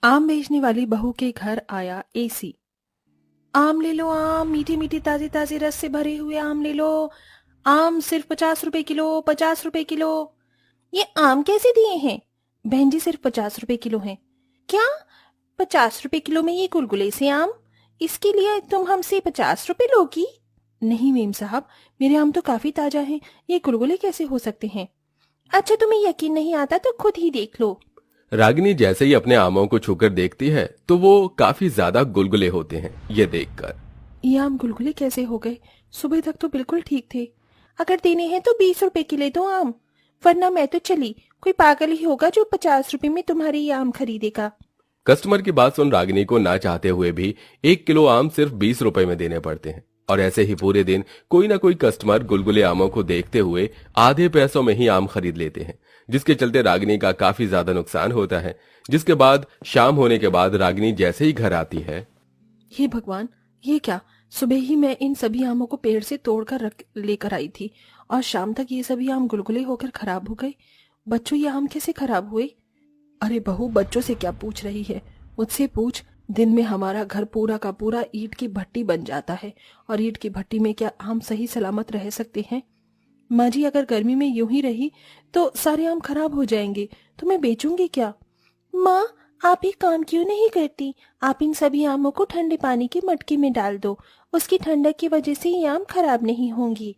आम बेचने वाली बहू के घर आया एसी। आम ले लो आम, मीठे मीठे ताजे ताजे रस से भरे हुए आम ले लो। आम सिर्फ 50 रुपए किलो, 50 रुपए किलो। ये आम कैसे दिए हैं? बहन जी सिर्फ 50 रुपए किलो हैं। क्या? 50 रुपए किलो में ये गुलगुले से आम? इसके लिए तुम हमसे 50 रुपए लोगी? नहीं मेम साहब, मेरे आम तो काफी ताजा हैं, ये गुलगुले कैसे हो सकते हैं? अच्छा तुम्हें यकीन नहीं आता तो खुद ही देख लो। रागिनी जैसे ही अपने आमों को छूकर देखती है तो वो काफी ज्यादा गुलगुले होते हैं। ये देखकर ये आम गुलगुले कैसे हो गए? सुबह तक तो बिल्कुल ठीक थे। अगर देने हैं तो 20 रुपए के ले दो आम, वरना मैं तो चली। कोई पागल ही होगा जो 50 रुपए में तुम्हारे ये आम खरीदेगा। कस्टमर की बात सुन रागिनी को ना चाहते हुए भी 1 किलो आम सिर्फ 20 रुपए में देने पड़ते हैं। और ऐसे ही पूरे दिन कोई ना कोई कस्टमर गुलगुले आमों को देखते हुए आधे पैसों में ही आम खरीद लेते हैं, जिसके चलते रागिनी का काफी ज्यादा नुकसान होता है। जिसके बाद शाम होने के बाद रागिनी जैसे ही घर आती है। हे भगवान, ये क्या? सुबह ही मैं इन सभी आमों को पेड़ से तोड़कर रख लेकर आई थी और शाम तक ये सभी आम गुलगुले होकर खराब हो गए। बच्चों, ये आम कैसे खराब हुए? अरे बहू, बच्चों से क्या पूछ रही है? मुझसे पूछ। दिन में हमारा घर पूरा का पूरा ईंट की भट्टी बन जाता है, और ईंट की भट्टी में क्या आम सही सलामत रह सकते हैं? माँ जी, अगर गर्मी में यूं ही रही तो सारे आम खराब हो जाएंगे, तो मैं बेचूंगी क्या? माँ, आप एक काम क्यों नहीं करती? आप इन सभी आमों को ठंडे पानी के मटके में डाल दो, उसकी ठंडक की वजह से ये आम खराब नहीं होंगी।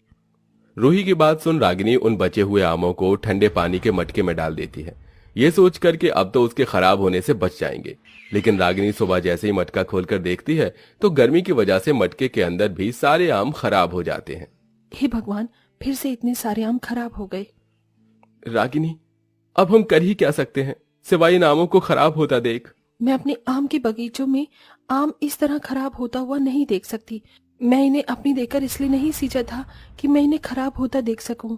रूही की बात सुन रागिनी उन बचे हुए आमों को ठंडे पानी के मटके में डाल देती है, ये सोच कर कि अब तो उसके खराब होने से बच जाएंगे। लेकिन रागिनी सुबह जैसे ही मटका खोलकर देखती है तो गर्मी की वजह से मटके के अंदर भी सारे आम खराब हो जाते हैं। हे भगवान, फिर से इतने सारे आम खराब हो गए। रागिनी, अब हम कर ही क्या सकते हैं सिवाय इन आमों को खराब होता देख। मैं अपने आम के बगीचों में आम इस तरह खराब होता हुआ नहीं देख सकती। मैं इन्हें अपनी देखकर इसलिए नहीं सींचा था कि मैं इन्हें खराब होता देख सकूं।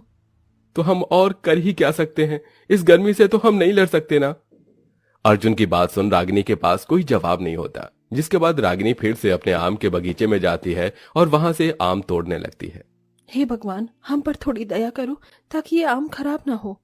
तो हम और कर ही क्या सकते हैं? इस गर्मी से तो हम नहीं लड़ सकते ना। अर्जुन की बात सुन रागिनी के पास कोई जवाब नहीं होता, जिसके बाद रागिनी फिर से अपने आम के बगीचे में जाती है और वहां से आम तोड़ने लगती है। हे भगवान, हम पर थोड़ी दया करो ताकि ये आम खराब ना हो।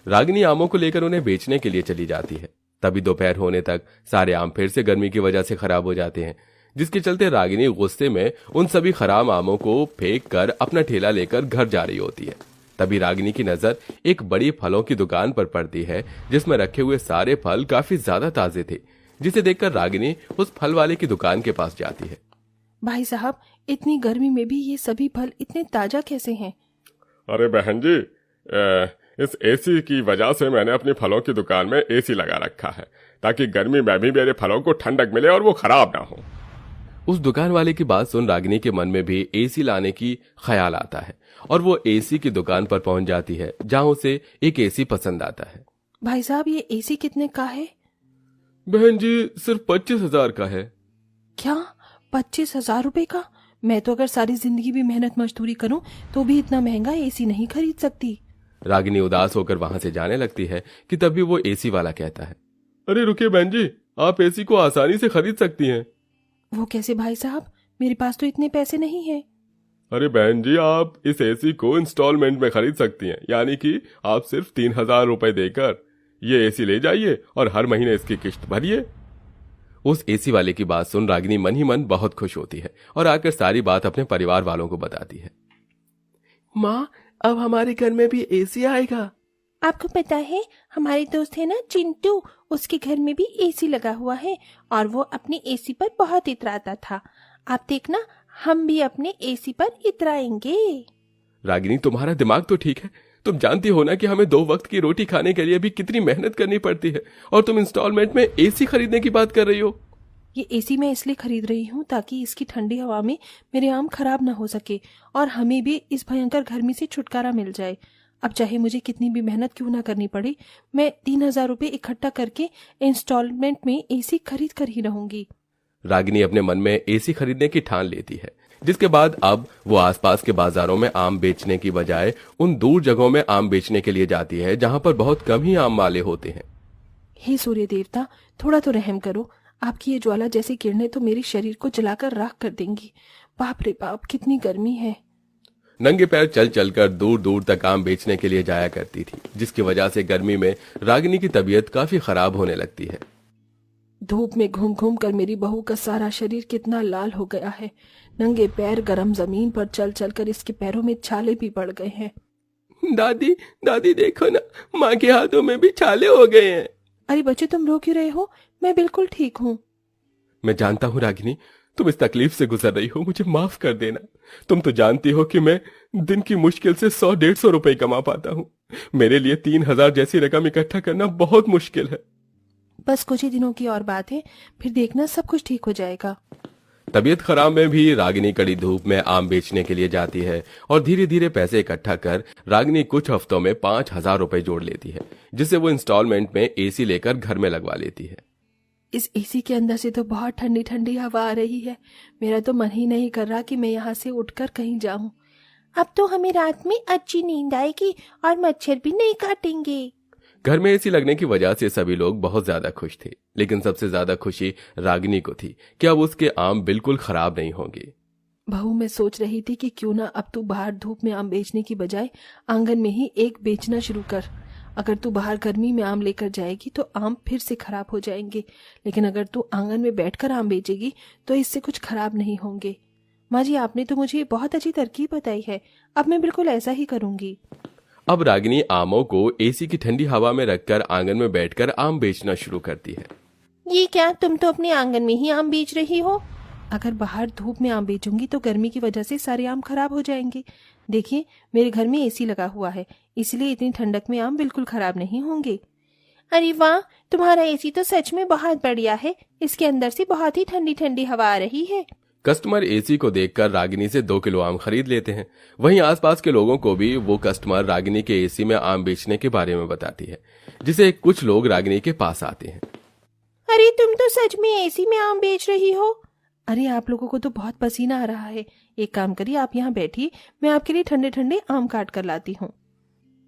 रागिनी आमों को लेकर उन्हें बेचने के लिए चली जाती है। तभी दोपहर होने तक सारे आम फिर से गर्मी की वजह से खराब हो जाते हैं, जिसके चलते रागिनी गुस्से में उन सभी खराब आमों को फेंक कर अपना ठेला लेकर घर जा रही होती है। तभी रागिनी की नजर एक बड़ी फलों की दुकान पर पड़ती है, जिसमें रखे हुए सारे फल काफी ज्यादा ताजे थे। जिसे देखकर रागिनी उस फल वाले की दुकान के पास जाती है। भाई साहब, इतनी गर्मी में भी ये सभी फल इतने ताजा कैसे हैं? अरे बहन जी, इस एसी की वजह से मैंने अपनी फलों की दुकान में एसी लगा रखा है, ताकि गर्मी में भी मेरे फलों को ठंडक मिले और वो खराब ना हो। उस दुकान वाले की बात सुन रागिनी के मन में भी एसी लाने की ख्याल आता है और वो एसी की दुकान पर पहुंच जाती है, जहां उसे एक एसी पसंद आता है। भाई साहब, ये एसी कितने का है? बहन जी, सिर्फ 25,000 का है। क्या? 25,000 रुपए का? मैं तो अगर सारी जिंदगी भी मेहनत मजदूरी करूं तो भी इतना महंगा एसी नहीं खरीद सकती। रागिनी उदास होकर वहां से जाने लगती है कि तभी वो एसी वाला कहता है, अरे रुकिए बहन जी, आप एसी को आसानी से खरीद सकती हैं। वो कैसे भाई साहब? मेरे पास तो इतने पैसे नहीं है। अरे बहन जी, आप इस एसी को इंस्टॉलमेंट में खरीद सकती हैं, यानी कि आप सिर्फ 3,000 रुपए देकर ये एसी ले जाइए और हर महीने इसकी किश्त भरिए। उस एसी वाले की बात सुन रागिनी मन ही मन बहुत खुश होती है और आकर सारी बात अपने परिवार वालों को बताती है। माँ, अब हमारे घर में भी एसी आएगा। आपको पता है, हमारे दोस्त है ना चिंटू, उसके घर में भी एसी लगा हुआ है और वो अपने एसी पर बहुत इतराता था। आप देखना, हम भी अपने एसी पर इतराएंगे। रागिनी, तुम्हारा दिमाग तो ठीक है। तुम जानती हो ना कि हमें 2 वक्त की रोटी खाने के लिए भी कितनी मेहनत करनी पड़ती है, और तुम इंस्टॉलमेंट में एसी खरीदने की बात कर रही हो। ये एसी मैं इसलिए खरीद रही हूँ ताकि इसकी ठंडी हवा में मेरे आम खराब ना हो सके और हमें भी इस भयंकर गर्मी से छुटकारा मिल जाए। अब चाहे मुझे कितनी भी मेहनत क्यों ना करनी पड़े, मैं 3,000 रुपए इकट्ठा करके इंस्टॉलमेंट में एसी खरीद कर ही रहूंगी। रागिनी अपने मन में एसी खरीदने की ठान लेती है, जिसके बाद अब वो आसपास के बाजारों में आम बेचने की बजाय उन दूर जगहों में आम बेचने के लिए जाती है, जहां पर बहुत कम ही आम वाले होते हैं। हे सूर्य देवता, थोड़ा तो रहम करो। आपकी ये ज्वाला जैसी किरणें तो मेरे शरीर को जलाकर राख कर देंगी। बाप रे बाप, कितनी गर्मी है। नंगे पैर चल चलकर दूर दूर तक आम बेचने के लिए जाया करती थी, जिसकी वजह से गर्मी में रागिनी की तबीयत काफी खराब होने लगती है। धूप में घूम घूम कर मेरी बहू का सारा शरीर कितना लाल हो गया है। नंगे पैर गरम जमीन पर चल चल कर इसके पैरों में छाले भी पड़ गए हैं। दादी दादी देखो ना, माँ के हाथों में भी छाले हो गए हैं। अरे बच्चे, तुम रो क्यों रहे हो? मैं बिल्कुल ठीक हूँ। मैं जानता हूँ रागिनी, तुम इस तकलीफ से गुजर रही हो, मुझे माफ कर देना। तुम तो जानती हो कि मैं दिन की मुश्किल से 100-150 रुपए कमा पाता हूँ। मेरे लिए 3,000 जैसी रकम इकट्ठा करना बहुत मुश्किल है। बस कुछ ही दिनों की और बात है, फिर देखना सब कुछ ठीक हो जाएगा। तबीयत खराब में भी रागिनी कड़ी धूप में आम बेचने के लिए जाती है और धीरे धीरे पैसे इकट्ठा कर रागिनी कुछ हफ्तों में 5,000 रुपए जोड़ लेती है, जिसे वो इंस्टॉलमेंट में एसी लेकर घर में लगवा लेती है। इस एसी के अंदर से तो बहुत ठंडी ठंडी हवा आ रही है। मेरा तो मन ही नहीं कर रहा कि मैं यहाँ से उठकर कहीं जाऊं। अब तो हमें रात में अच्छी नींद आएगी और मच्छर भी नहीं काटेंगे। घर में एसी लगने की वजह से सभी लोग बहुत ज्यादा खुश थे, लेकिन सबसे ज्यादा खुशी रागिनी को थी कि अब उसके आम बिल्कुल खराब नहीं होंगे। बहू, मैं सोच रही थी कि क्यों ना अब तू बाहर धूप में आम बेचने की बजाय आंगन में ही एक बेचना शुरू कर। अगर तू बाहर गर्मी में आम लेकर जाएगी तो आम फिर से खराब हो जाएंगे, लेकिन अगर तू आंगन में बैठकर आम बेचेगी तो इससे कुछ खराब नहीं होंगे। माँ जी, आपने तो मुझे बहुत अच्छी तरकीब बताई है। अब मैं बिल्कुल ऐसा ही करूंगी। अब रागिनी आमों को एसी की ठंडी हवा में रखकर आंगन में बैठकर आम बेचना शुरू करती है। ये क्या, तुम तो अपने आंगन में ही आम बेच रही हो? अगर बाहर धूप में आम बेचूंगी तो गर्मी की वजह से सारे आम खराब हो जाएंगे। देखिए, मेरे घर में एसी लगा हुआ है, इसलिए इतनी ठंडक में आम बिल्कुल खराब नहीं होंगे। अरे वाह, तुम्हारा एसी तो सच में बहुत बढ़िया है। इसके अंदर से बहुत ही ठंडी ठंडी हवा आ रही है। कस्टमर एसी को देखकर रागिनी से 2 किलो आम खरीद लेते हैं। वहीं आसपास के लोगों को भी वो कस्टमर रागिनी के एसी में आम बेचने के बारे में बताती है, जिसे कुछ लोग रागिनी के पास आते हैं। अरे तुम तो सच में एसी में आम बेच रही हो? अरे आप लोगों को तो बहुत पसीना आ रहा है। एक काम करिए, आप यहाँ बैठिए, मैं आपके लिए ठंडे ठंडे आम काट कर लाती हूँ।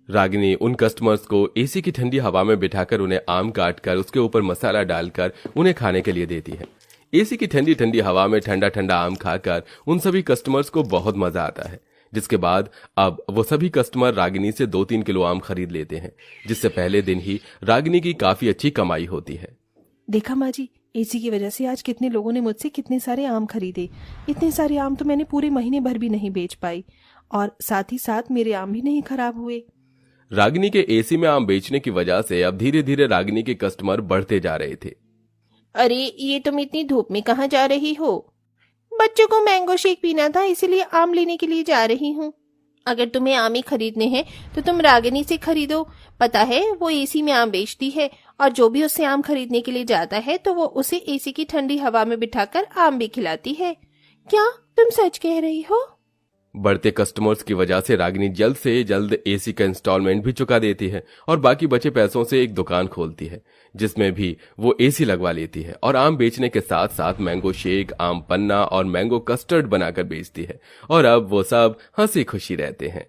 रागिनी उन कस्टमर्स को एसी की ठंडी हवा में बिठाकर उन्हें आम काट कर उसके ऊपर मसाला डालकर उन्हें खाने के लिए देती है। एसी की ठंडी ठंडी हवा में ठंडा ठंडा आम खाकर उन सभी कस्टमर्स को बहुत मजा आता है, जिसके बाद अब वो सभी कस्टमर रागिनी से 2-3 किलो आम खरीद लेते हैं, जिससे पहले दिन ही रागिनी की काफी अच्छी कमाई होती है। देखा माँ जी, एसी की वजह से आज कितने लोगों ने मुझसे कितने सारे आम खरीदे। इतने सारे आम तो मैंने पूरे महीने भर भी नहीं बेच पाई, और साथ ही साथ मेरे आम भी नहीं खराब हुए। रागिनी के एसी में आम बेचने की वजह से अब धीरे धीरे रागिनी के कस्टमर बढ़ते जा रहे थे। अरे ये तुम इतनी धूप में कहाँ जा रही हो? बच्चों को मैंगो शेक पीना था, इसीलिए आम लेने के लिए जा रही हूँ। अगर तुम्हें आम ही खरीदने हैं तो तुम रागिनी से खरीदो। पता है, वो एसी में आम बेचती है, और जो भी उससे आम खरीदने के लिए जाता है तो वो उसे एसी की ठंडी हवा में बिठाकर आम भी खिलाती है। क्या तुम सच कह रही हो? बढ़ते कस्टमर्स की वजह से रागिनी जल्द से जल्द एसी का इंस्टॉलमेंट भी चुका देती है और बाकी बचे पैसों से एक दुकान खोलती है, जिसमें भी वो एसी लगवा लेती है और आम बेचने के साथ साथ मैंगो शेक, आम पन्ना और मैंगो कस्टर्ड बनाकर बेचती है। और अब वो सब हंसी खुशी रहते हैं।